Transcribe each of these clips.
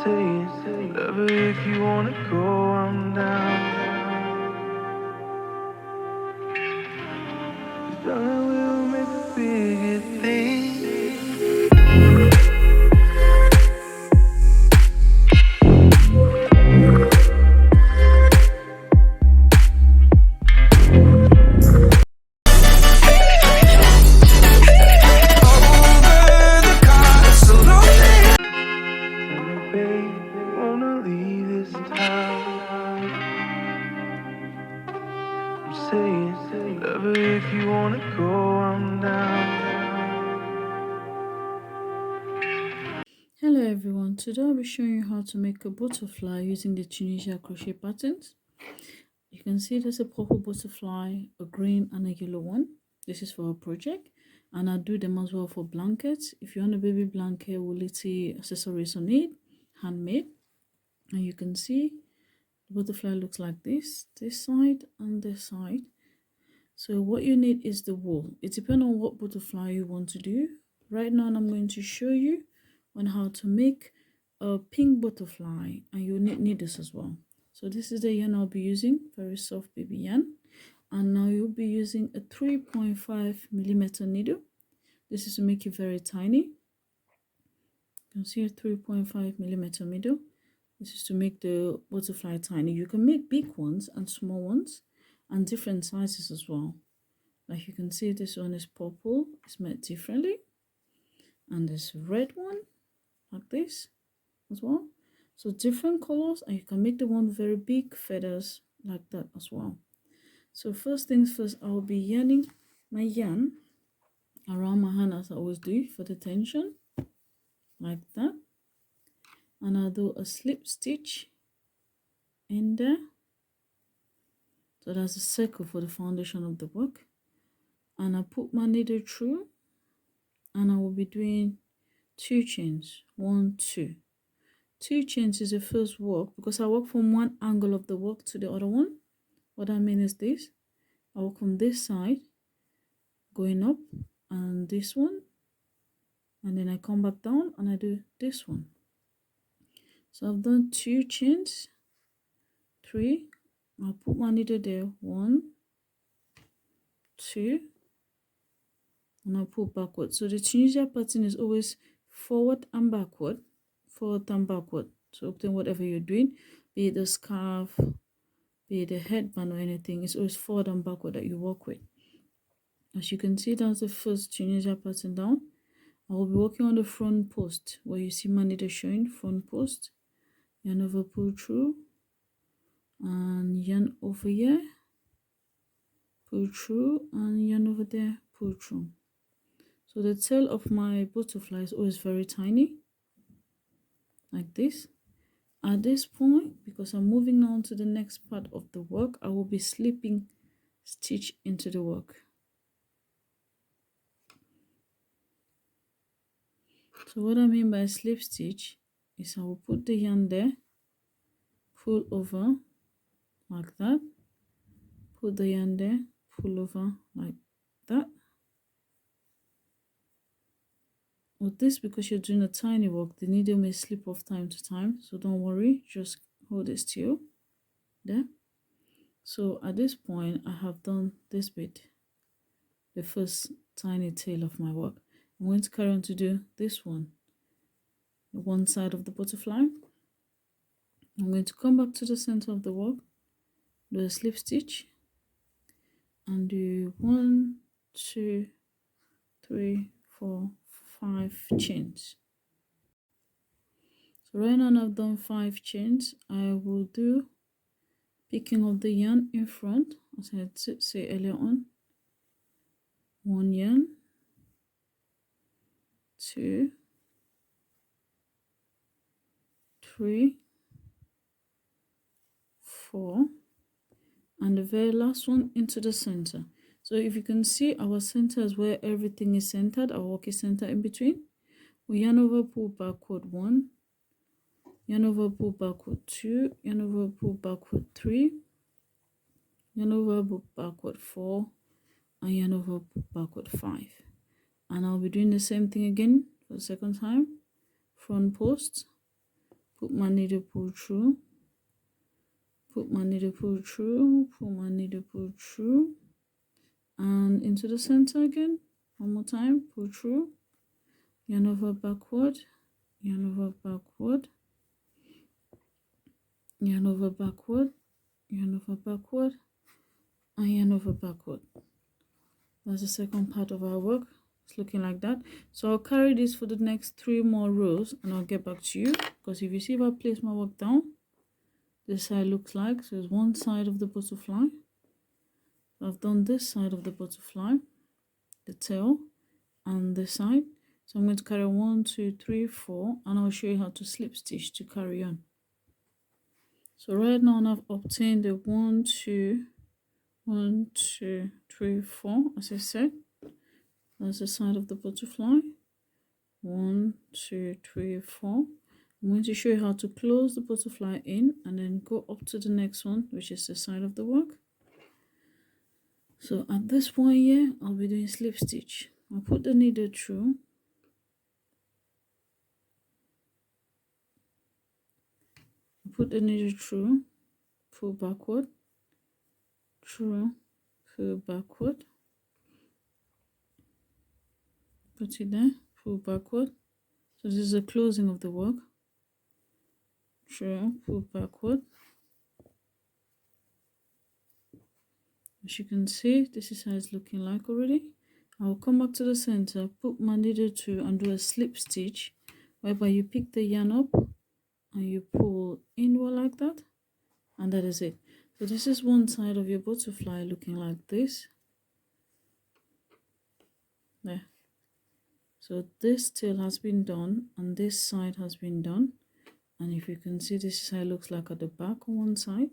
saying, whatever, if you wanna go, I'm down. Darling, we'll make the biggest thing. Whatever, if you wanna go, I'm down. Hello everyone, today I'll be showing you how to make a butterfly using the Tunisia crochet patterns. You can see there's a purple butterfly, a green and a yellow one. This is for a project, and I'll do them as well for blankets. If you want a baby blanket, woolly accessories on it, handmade. And you can see the butterfly looks like this side and this side. So what you need is the wool. It depends on what butterfly you want to do. Right now I'm going to show you on how to make a pink butterfly, and you need this as well. So this is the yarn I'll be using, very soft baby yarn. And now you'll be using a 3.5mm needle. This is to make it very tiny. You can see a 3.5mm needle. This is to make the butterfly tiny. You can make big ones and small ones and different sizes as well. Like you can see, this one is purple, it's made differently, and this red one like this as well. So different colors, and you can make the one very big feathers like that as well. So first things first, I will be yarning my yarn around my hand as I always do for the tension, like that. And I'll do a slip stitch in there. So that's a circle for the foundation of the work. And I put my needle through, and I will be doing 2 chains, 1, 2. 2 chains is the first work, because I work from one angle of the work to the other one. What I mean is this: I work from this side going up and this one, and then I come back down and I do this one. So I've done 2 chains, 3. I'll put my needle there, 1, 2, and I'll pull backward. So the Tunisia pattern is always forward and backward, forward and backward. So obtain whatever you're doing, be it a scarf, be it a headband or anything, it's always forward and backward that you work with. As you can see, that's the first Tunisia pattern down. I will be working on the front post where you see my needle showing, front post, yarn over, pull through, and yarn over here, pull through, and yarn over there, pull through. So the tail of my butterfly is always very tiny, like this. At this point, because I'm moving on to the next part of the work, I will be slipping stitch into the work. So what I mean by slip stitch is I will put the yarn there, pull over like that, put the yarn there, pull over like that. With this, because you're doing a tiny work, the needle may slip off time to time, so don't worry, just hold it still there. So at this point, I have done this bit, the first tiny tail of my work. I'm going to carry on to do this one, the one side of the butterfly. I'm going to come back to the center of the work, do a slip stitch, and do 1, 2, 3, 4, 5 chains. So right now I've done 5 chains. I will do picking of the yarn in front, as I had said earlier on. 1 yarn, 2, 3, 4, and the very last one into the center. So if you can see, our center is where everything is centered, our work is centered in between. We yarn over, pull backward 1, yarn over, pull backward 2, yarn over, pull backward 3, yarn over, pull backward 4, and yarn over, pull backward 5. And I'll be doing the same thing again for the second time. Front post, put my needle, pull through, put my needle, pull through, pull my needle, pull through, and into the center again. One more time, pull through, yarn over backward, yarn over backward, yarn over backward, yarn over backward, and yarn over backward. That's the second part of our work. It's looking like that. So I'll carry this for the next 3 more rows and I'll get back to you, because if you see, if I place my work down, this side looks like, so it's one side of the butterfly. I've done this side of the butterfly, the tail, and this side. So I'm going to carry 1, 2, 3, 4, and I'll show you how to slip stitch to carry on. So right now I've obtained the 1, 2, 1, 2, 3, 4, as I said. That's the side of the butterfly. 1, 2, 3, 4. I'm going to show you how to close the butterfly in and then go up to the next one, which is the side of the work. So at this point here, I'll be doing slip stitch. I'll put the needle through. Put the needle through, pull backward, through, pull backward, put it there, pull backward. So this is the closing of the work. Through, pull backward. As you can see, this is how it's looking like already. I'll come back to the center, put my needle through and do a slip stitch, whereby you pick the yarn up and you pull inward like that, and that is it. So this is one side of your butterfly looking like this. There. So this tail has been done and this side has been done, and if you can see, this is how it looks like at the back on one side,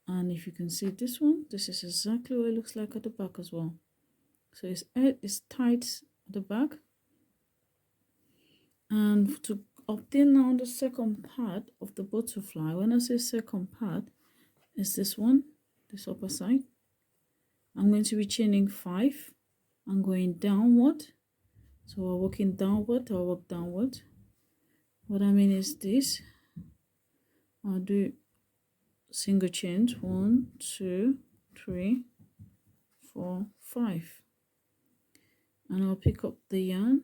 and if you can see this one, this is exactly what it looks like at the back as well. So it's tight at the back. And to obtain now the second part of the butterfly, when I say second part, is this one, this upper side. I'm going to be chaining 5 and going downward. So we're working downward, I'll work downward. What I mean is this. I'll do single chains, 1, 2, 3, 4, 5. And I'll pick up the yarn.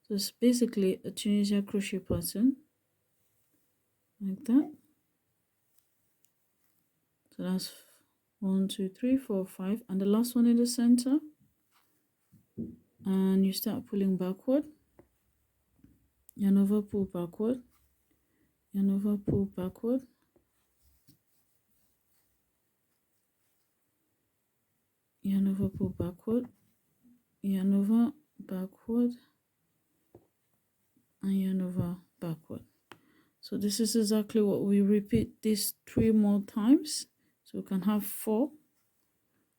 So it's basically a Tunisia crochet pattern, like that. So that's 1, 2, 3, 4, 5, and the last one in the center. And you start pulling backward, yarn over, pull backward, yarn over, pull backward, yarn over, pull backward, yarn over, backward, and yarn over, backward. So this is exactly what we repeat this 3 more times, so we can have 4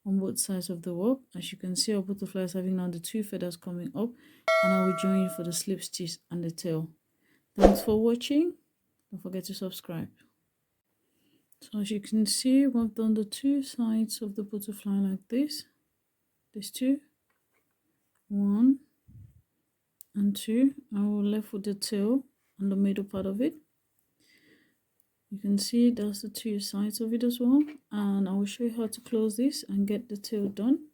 on both sides of the work. As you can see, our butterfly is having now the 2 feathers coming up, and I will join you for the slip stitch and the tail. Thanks for watching. Don't forget to subscribe. So as you can see, we've done the 2 sides of the butterfly like this. These 2, 1 and 2. I will left with the tail and the middle part of it. You can see that's the 2 sides of it as well, and I will show you how to close this and get the tail done,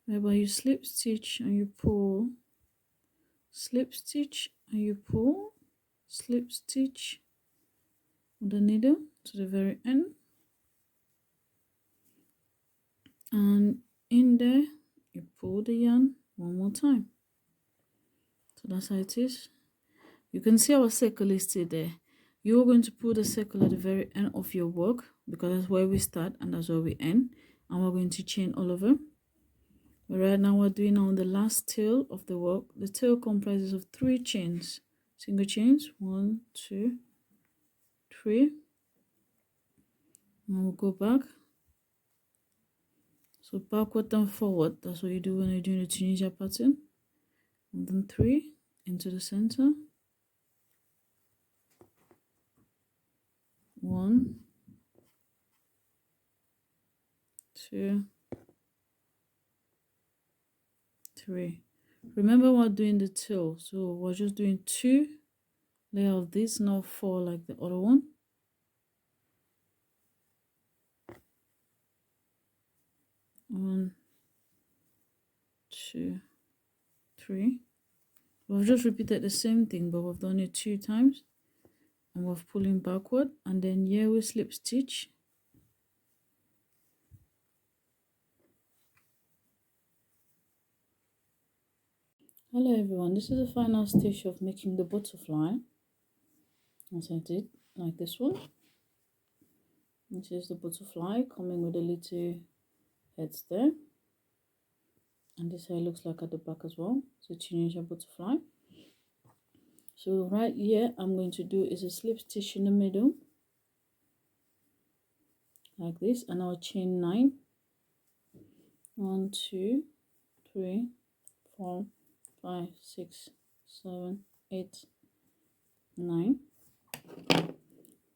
whereby you slip stitch and you pull, slip stitch and you pull, slip stitch with the needle to the very end, and in there you pull the yarn one more time. So that's how it is. You can see our circle is still there. You're going to put the circle at the very end of your work, because that's where we start and that's where we end, and we're going to chain all over. But right now we're doing on the last tail of the work. The tail comprises of 3 chains, single chains, 1, 2, 3, and we'll go back. So backward and forward, that's what you do when you're doing the Tunisia pattern. And then 3 into the center, 1, 2, 3. Remember, we're doing the tail, so we're just doing 2 lay out this, not 4 like the other one. One, 2, 3. We've just repeated the same thing, but we've done it 2 times, and we're pulling backward, and then here we slip stitch. Hello everyone, this is the final stage of making the butterfly. As I did, like this one. This is the butterfly coming with a little heads there, and this how it looks like at the back as well. So Tunisia butterfly. So right here I'm going to do is a slip stitch in the middle like this, and I'll chain 9. 1, 2, 3, 4, 5, 6, 7, 8, 9.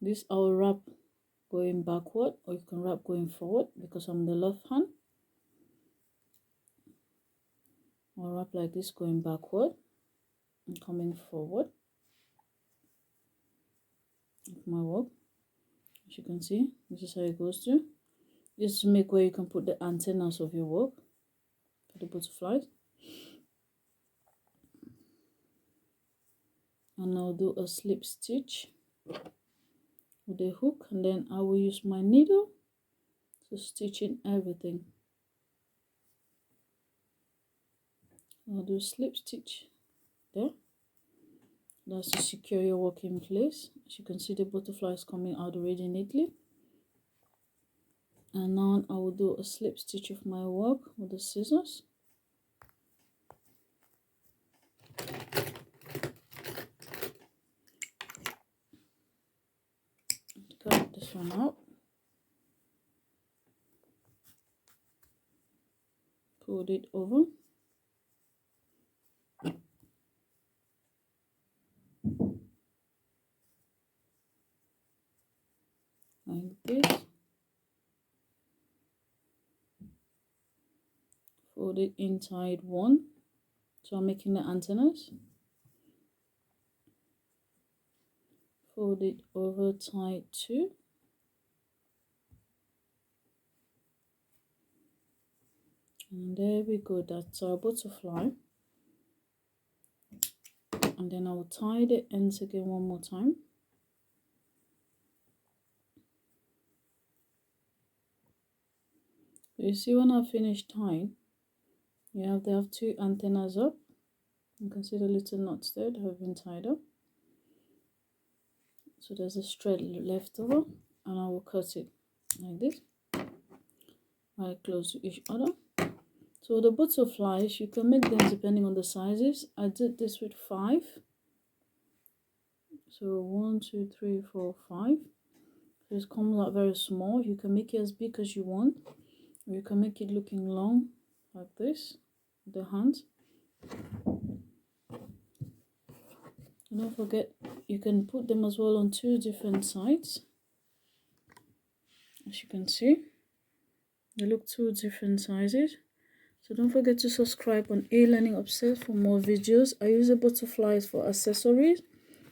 This I'll wrap going backward, or you can wrap going forward because I'm the left hand. I'll wrap like this going backward and coming forward with my work. As you can see, this is how it goes to. Just to make where you can put the antennas of your work for the butterflies. And I'll do a slip stitch with a hook, and then I will use my needle to stitch in everything. I'll do slip stitch there. That's to secure your work in place. As you can see, the butterfly is coming out already neatly. And now I will do a slip stitch of my work with the scissors. Cut this one out. Fold it over. Like this. Fold it inside 1. So I'm making the antennas. Fold it over tight 2. And there we go, that's our butterfly. And then I will tie the ends again one more time. You see, when I finish tying, they have 2 antennas up. You can see the little knots there that have been tied up. So there's a thread left over, and I will cut it like this, right close to each other. So the butterflies, you can make them depending on the sizes. I did this with 5. So 1, 2, 3, 4, 5. So it comes out very small. You can make it as big as you want, or you can make it looking long like this with the hands. And don't forget, you can put them as well on 2 different sides. As you can see, they look 2 different sizes. So don't forget to subscribe on E-learningobsess for more videos. I use the butterflies for accessories,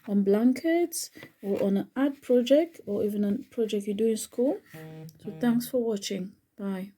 on blankets, or on an art project, or even a project you do in school. So thanks for watching. Bye.